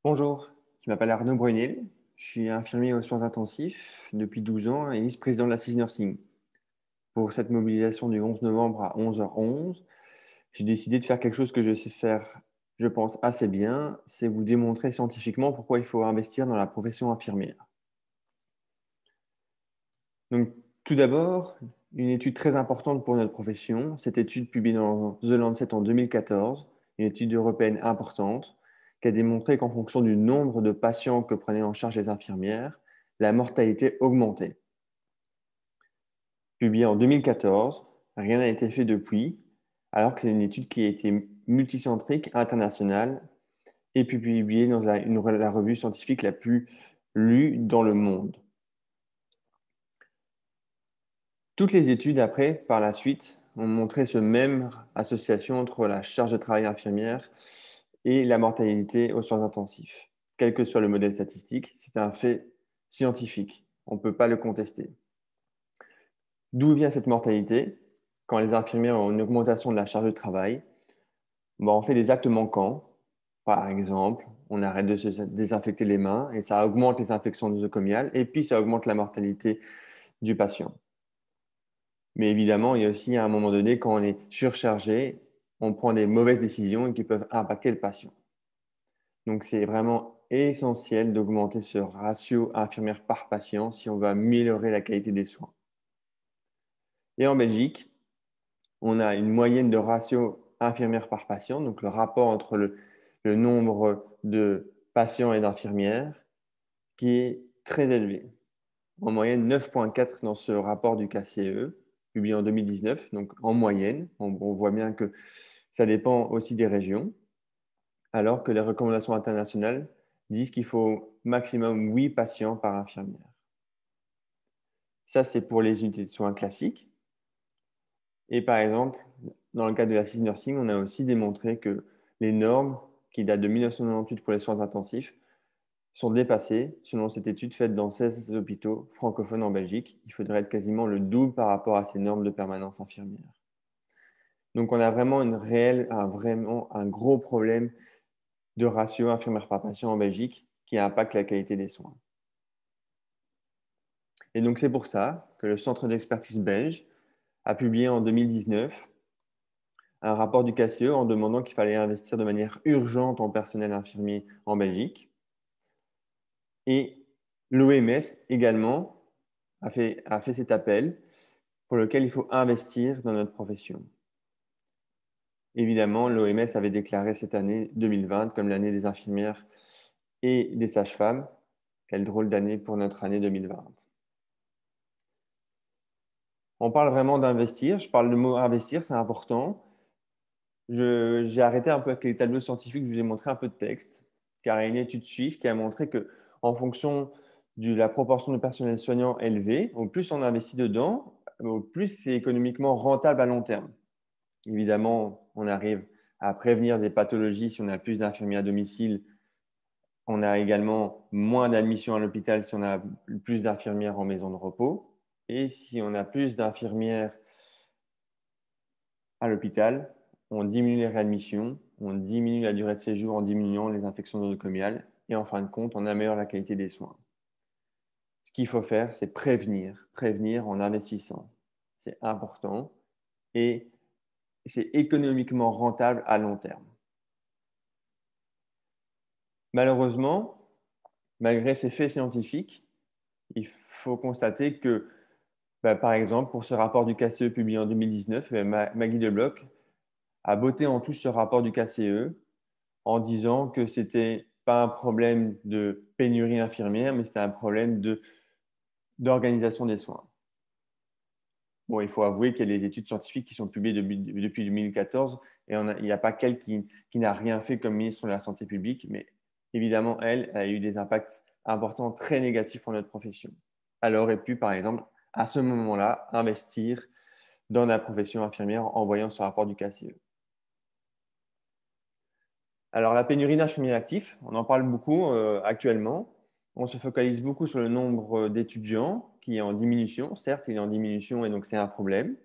Bonjour, je m'appelle Arnaud Brunel, je suis infirmier aux soins intensifs depuis 12 ans et vice-président de la CIS Nursing. Pour cette mobilisation du 11 novembre à 11h11, j'ai décidé de faire quelque chose que je sais faire, je pense, assez bien, c'est vous démontrer scientifiquement pourquoi il faut investir dans la profession infirmière. Donc, tout d'abord, une étude très importante pour notre profession, cette étude publiée dans The Lancet en 2014, une étude européenne importante, qui a démontré qu'en fonction du nombre de patients que prenaient en charge les infirmières, la mortalité augmentait. Publiée en 2014, rien n'a été fait depuis, alors que c'est une étude qui a été multicentrique, internationale, et puis publiée dans la revue scientifique la plus lue dans le monde. Toutes les études après, par la suite, ont montré ce même association entre la charge de travail infirmière et la mortalité aux soins intensifs. Quel que soit le modèle statistique, c'est un fait scientifique. On ne peut pas le contester. D'où vient cette mortalité? Quand les infirmières ont une augmentation de la charge de travail, on fait des actes manquants. Par exemple, on arrête de se désinfecter les mains et ça augmente les infections nosocomiales et puis ça augmente la mortalité du patient. Mais évidemment, il y a aussi à un moment donné, quand on est surchargé, on prend des mauvaises décisions qui peuvent impacter le patient. Donc, c'est vraiment essentiel d'augmenter ce ratio infirmière par patient si on veut améliorer la qualité des soins. Et en Belgique, on a une moyenne de ratio infirmière par patient, donc le rapport entre le nombre de patients et d'infirmières, qui est très élevé. En moyenne 9,4 dans ce rapport du KCE, publié en 2019. Donc, en moyenne, on voit bien que ça dépend aussi des régions, alors que les recommandations internationales disent qu'il faut maximum 8 patients par infirmière. Ça, c'est pour les unités de soins classiques. Et par exemple, dans le cas de la CIS Nursing, on a aussi démontré que les normes qui datent de 1998 pour les soins intensifs sont dépassées selon cette étude faite dans 16 hôpitaux francophones en Belgique. Il faudrait être quasiment le double par rapport à ces normes de permanence infirmière. Donc, on a vraiment un gros problème de ratio infirmière par patient en Belgique qui impacte la qualité des soins. Et donc, c'est pour ça que le Centre d'expertise belge a publié en 2019 un rapport du KCE en demandant qu'il fallait investir de manière urgente en personnel infirmier en Belgique. Et l'OMS également a fait cet appel pour lequel il faut investir dans notre profession. Évidemment, l'OMS avait déclaré cette année 2020 comme l'année des infirmières et des sages-femmes. Quelle drôle d'année pour notre année 2020. On parle vraiment d'investir. Je parle le mot investir, c'est important. J'ai arrêté un peu avec les tableaux scientifiques, je vous ai montré un peu de texte, car il y a une étude suisse qui a montré que, en fonction de la proportion de personnel soignant élevée, au plus on investit dedans, au plus c'est économiquement rentable à long terme. Évidemment, on arrive à prévenir des pathologies si on a plus d'infirmiers à domicile. On a également moins d'admissions à l'hôpital si on a plus d'infirmières en maison de repos. Et si on a plus d'infirmières à l'hôpital, on diminue les réadmissions, on diminue la durée de séjour en diminuant les infections nosocomiales et en fin de compte, on améliore la qualité des soins. Ce qu'il faut faire, c'est prévenir en investissant. C'est important et c'est économiquement rentable à long terme. Malheureusement, malgré ces faits scientifiques, il faut constater que, par exemple, pour ce rapport du KCE publié en 2019, Maggie Debloc a botté en touche ce rapport du KCE en disant que ce n'était pas un problème de pénurie infirmière, mais c'était un problème d'organisation des soins. Bon, il faut avouer qu'il y a des études scientifiques qui sont publiées depuis 2014 et il n'y a pas qu'elle qui n'a rien fait comme ministre de la Santé publique, mais évidemment, elle a eu des impacts importants, très négatifs pour notre profession. Elle aurait pu, par exemple, à ce moment-là, investir dans la profession infirmière en voyant ce rapport du KCE. Alors, la pénurie d'infirmiers actifs, on en parle beaucoup actuellement. On se focalise beaucoup sur le nombre d'étudiants qui est en diminution. Certes, il est en diminution et donc c'est un problème.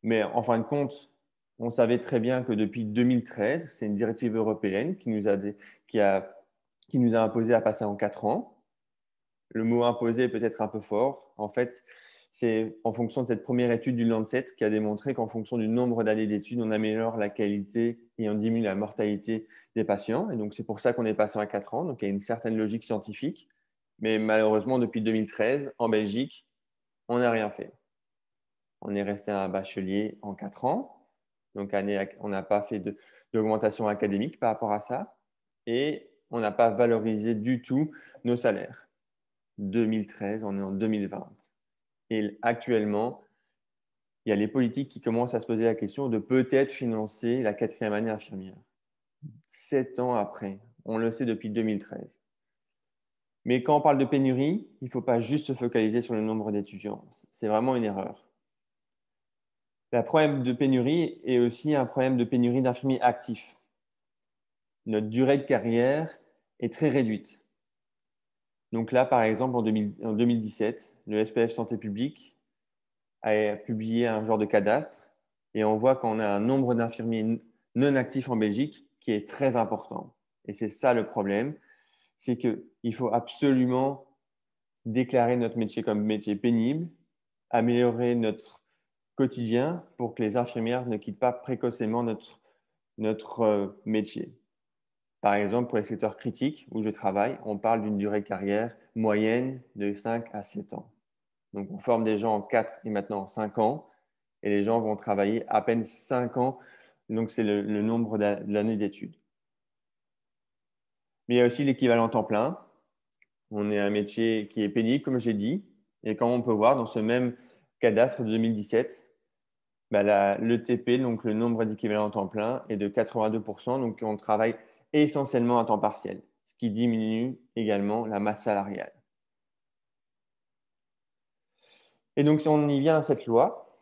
Mais en fin de compte, on savait très bien que depuis 2013, c'est une directive européenne qui a qui nous a imposé à passer en 4 ans. Le mot imposé est peut-être un peu fort. En fait, c'est en fonction de cette première étude du Lancet qui a démontré qu'en fonction du nombre d'années d'études, on améliore la qualité et on diminue la mortalité des patients. Et donc, c'est pour ça qu'on est passé à 4 ans. Donc, il y a une certaine logique scientifique. Mais malheureusement, depuis 2013, en Belgique, on n'a rien fait. On est resté un bachelier en 4 ans. Donc, on n'a pas fait d'augmentation académique par rapport à ça. Et on n'a pas valorisé du tout nos salaires. 2013, on est en 2020. Et actuellement, il y a les politiques qui commencent à se poser la question de peut-être financer la 4e année infirmière. 7 ans après, on le sait depuis 2013. Mais quand on parle de pénurie, il ne faut pas juste se focaliser sur le nombre d'étudiants. C'est vraiment une erreur. Le problème de pénurie est aussi un problème de pénurie d'infirmiers actifs. Notre durée de carrière est très réduite. Donc là, par exemple, en 2017, le SPF Santé publique a publié un genre de cadastre et on voit qu'on a un nombre d'infirmiers non actifs en Belgique qui est très important. Et c'est ça le problème, c'est qu'il faut absolument déclarer notre métier comme métier pénible, améliorer notre quotidien pour que les infirmières ne quittent pas précocement notre métier. Par exemple, pour les secteurs critiques où je travaille, on parle d'une durée de carrière moyenne de 5 à 7 ans. Donc, on forme des gens en 4 et maintenant en 5 ans, et les gens vont travailler à peine 5 ans. Donc, c'est le nombre d'années d'études. Mais il y a aussi l'équivalent temps plein. On est un métier qui est pénible, comme j'ai dit. Et comme on peut voir dans ce même cadastre de 2017, l'ETP, donc le nombre d'équivalents temps plein, est de 82%. Donc, on travaille essentiellement à temps partiel, ce qui diminue également la masse salariale. Et donc, si on y vient à cette loi,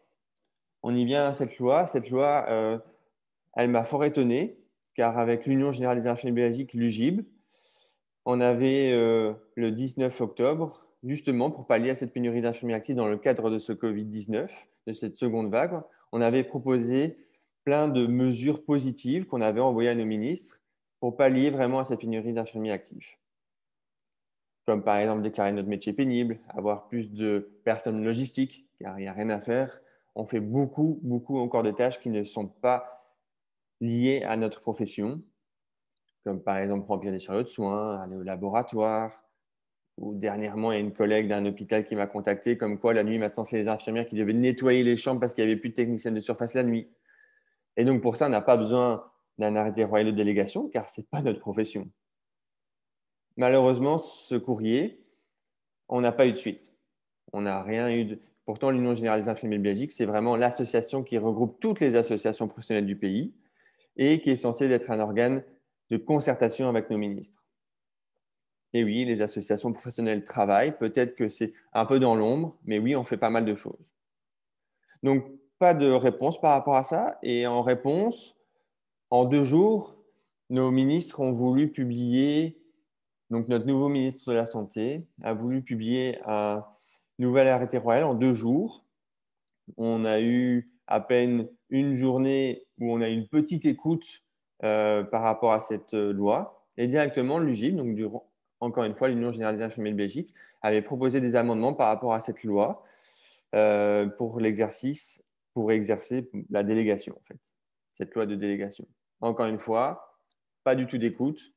cette loi, elle m'a fort étonné, car avec l'Union générale des infirmiers belgiques, l'UGIB, on avait le 19 octobre, justement pour pallier à cette pénurie d'infirmiers actifs dans le cadre de ce Covid-19, de cette seconde vague, on avait proposé plein de mesures positives qu'on avait envoyées à nos ministres pour pallier vraiment à cette pénurie d'infirmiers actifs. Comme par exemple déclarer notre métier pénible, avoir plus de personnes logistiques, car il n'y a rien à faire. On fait beaucoup encore de tâches qui ne sont pas liées à notre profession, comme par exemple remplir des chariots de soins, aller au laboratoire. Ou dernièrement, il y a une collègue d'un hôpital qui m'a contacté, comme quoi la nuit, maintenant, c'est les infirmières qui devaient nettoyer les chambres parce qu'il n'y avait plus de techniciennes de surface la nuit. Et donc, pour ça, on n'a pas besoin d'un arrêté royal de délégation, car ce n'est pas notre profession. Malheureusement, ce courrier, on n'a pas eu de suite. On n'a rien eu de... Pourtant, l'Union générale des infirmiers de Belgique, c'est vraiment l'association qui regroupe toutes les associations professionnelles du pays et qui est censée être un organe de concertation avec nos ministres. Et oui, les associations professionnelles travaillent. Peut-être que c'est un peu dans l'ombre, mais oui, on fait pas mal de choses. Donc, pas de réponse par rapport à ça. Et en réponse, en 2 jours, nos ministres ont voulu publier, donc notre nouveau ministre de la Santé a voulu publier un nouvel arrêté royal en 2 jours. On a eu à peine une journée où on a eu une petite écoute par rapport à cette loi. Et directement, l'UGIB, donc encore une fois, l'Union générale des infirmiers de Belgique, avait proposé des amendements par rapport à cette loi pour exercer la délégation, en fait, cette loi de délégation. Encore une fois, pas du tout d'écoute.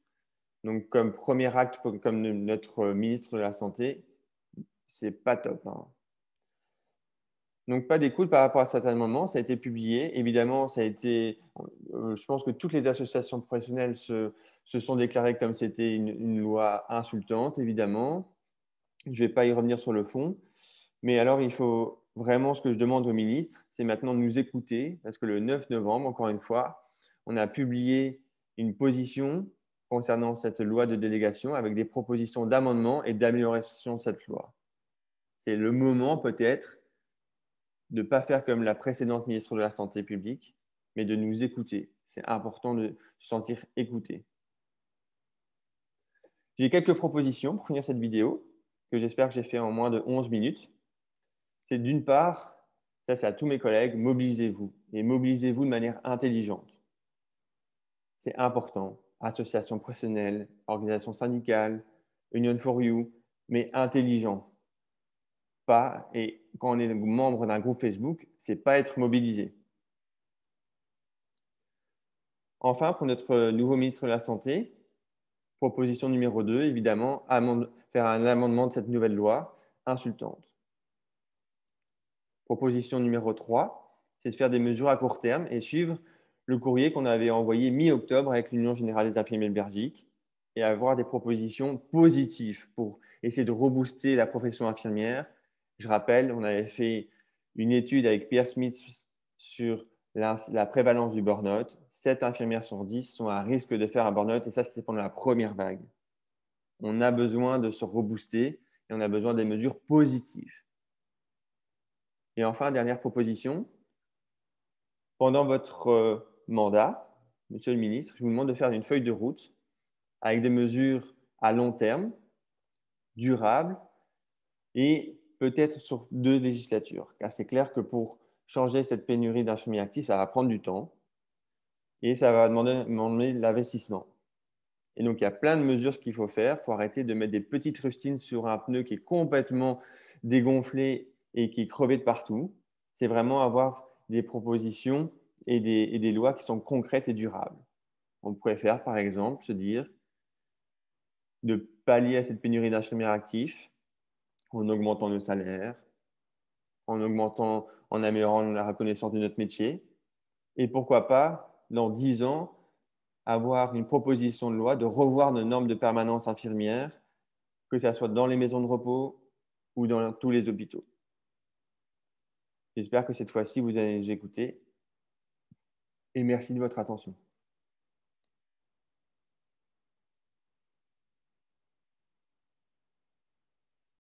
Donc, comme premier acte, comme notre ministre de la Santé, c'est pas top, hein. Donc, pas d'écoute par rapport à cet amendement. Ça a été publié. Évidemment, je pense que toutes les associations professionnelles se sont déclarées comme c'était une loi insultante, évidemment. Je ne vais pas y revenir sur le fond. Mais alors, il faut vraiment, ce que je demande au ministre, c'est maintenant de nous écouter, parce que le 9 novembre, encore une fois, on a publié une position concernant cette loi de délégation avec des propositions d'amendement et d'amélioration de cette loi. C'est le moment peut-être de ne pas faire comme la précédente ministre de la Santé publique, mais de nous écouter. C'est important de se sentir écouté. J'ai quelques propositions pour finir cette vidéo, que j'espère que j'ai fait en moins de 11 minutes. C'est d'une part, ça c'est à tous mes collègues, mobilisez-vous. Et mobilisez-vous de manière intelligente. C'est important. association professionnelle, organisation syndicale, Union for You, mais intelligent. Pas, et quand on est membre d'un groupe Facebook, c'est pas être mobilisé. Enfin, pour notre nouveau ministre de la Santé, proposition numéro 2, évidemment, faire un amendement de cette nouvelle loi insultante. Proposition numéro 3, c'est de faire des mesures à court terme et suivre le courrier qu'on avait envoyé mi-octobre avec l'Union générale des infirmiers de Belgique et avoir des propositions positives pour essayer de rebooster la profession infirmière. Je rappelle, on avait fait une étude avec Pierre Smith sur la prévalence du burn-out. 7 infirmières sur 10 sont à risque de faire un burn-out et ça, c'était pendant la première vague. On a besoin de se rebooster et on a besoin des mesures positives. Et enfin, dernière proposition, pendant votre mandat, Monsieur le ministre, je vous demande de faire une feuille de route avec des mesures à long terme, durables et peut-être sur 2 législatures. Car c'est clair que pour changer cette pénurie d'infirmiers actifs, ça va prendre du temps et ça va demander de l'investissement. Et donc, il y a plein de mesures qu'il faut faire. Il faut arrêter de mettre des petites rustines sur un pneu qui est complètement dégonflé et qui est crevé de partout. C'est vraiment avoir des propositions et des lois qui sont concrètes et durables. On pourrait faire, par exemple, se dire de pallier à cette pénurie d'infirmières actifs en augmentant nos salaires, en améliorant la reconnaissance de notre métier. Et pourquoi pas, dans 10 ans, avoir une proposition de loi de revoir nos normes de permanence infirmière, que ce soit dans les maisons de repos ou dans tous les hôpitaux. J'espère que cette fois-ci, vous allez nous écouter et merci de votre attention.